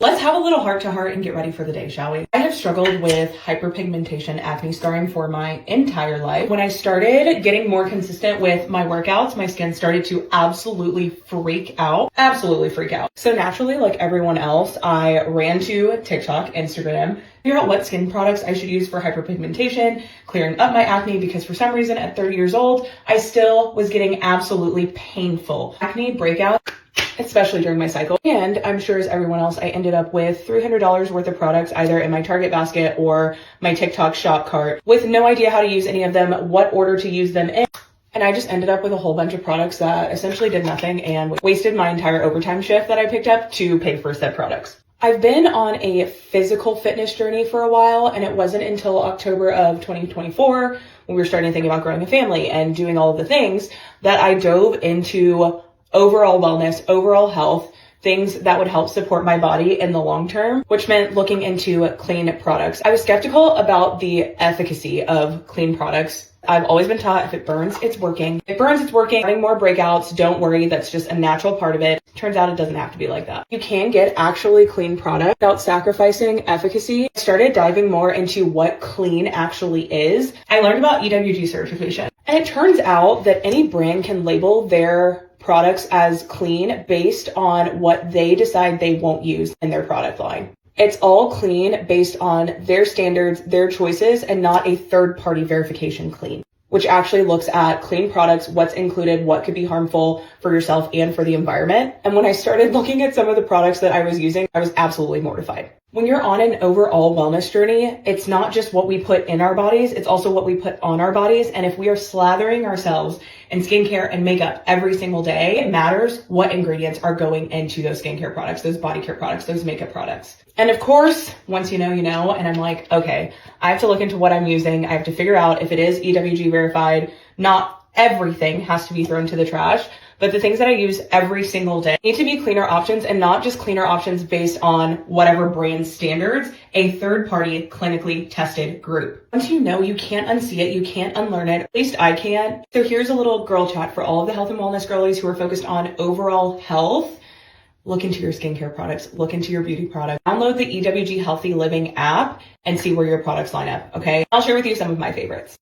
Let's have a little heart to heart and get ready for the day, shall we? I have struggled with hyperpigmentation acne scarring for my entire life. When I started getting more consistent with my workouts, my skin started to absolutely freak out. So naturally, like everyone else, I ran to TikTok, Instagram, figure out what skin products I should use for hyperpigmentation, clearing up my acne, because for some reason at 30 years old, I still was getting absolutely painful acne breakout, especially during my cycle. And I'm sure as everyone else, I ended up with $300 worth of products either in my Target basket or my TikTok shop cart with no idea how to use any of them, what order to use them in. And I just ended up with a whole bunch of products that essentially did nothing and wasted my entire overtime shift that I picked up to pay for said products. I've been on a physical fitness journey for a while, and it wasn't until October of 2024 when we were starting to think about growing a family and doing all of the things that I dove into overall wellness, overall health, things that would help support my body in the long term, which meant looking into clean products. I was skeptical about the efficacy of clean products. I've always been taught if it burns, it's working. If it burns, it's working. Having more breakouts, don't worry, that's just a natural part of it. Turns out it doesn't have to be like that. You can get actually clean product without sacrificing efficacy. I started diving more into what clean actually is. I learned about EWG certification. And it turns out that any brand can label their products as clean based on what they decide they won't use in their product line. It's all clean based on their standards, their choices, and not a third-party verification clean, which actually looks at clean products, what's included, what could be harmful for yourself and for the environment. And when I started looking at some of the products that I was using, I was absolutely mortified. When you're on an overall wellness journey, it's not just what we put in our bodies, it's also what we put on our bodies. And if we are slathering ourselves in skincare and makeup every single day, it matters what ingredients are going into those skincare products, those body care products, those makeup products. And of course, once you know, you know, and I'm like, okay, I have to look into what I'm using. I have to figure out if it is EWG verified. Not everything has to be thrown to the trash, but the things that I use every single day need to be cleaner options, and not just cleaner options based on whatever brand standards, a third-party clinically tested group. Once you know, you can't unsee it, you can't unlearn it. At least I can't. So here's a little girl chat for all of the health and wellness girlies who are focused on overall health. Look into your skincare products, look into your beauty products. Download the EWG Healthy Living app and see where your products line up, okay? I'll share with you some of my favorites.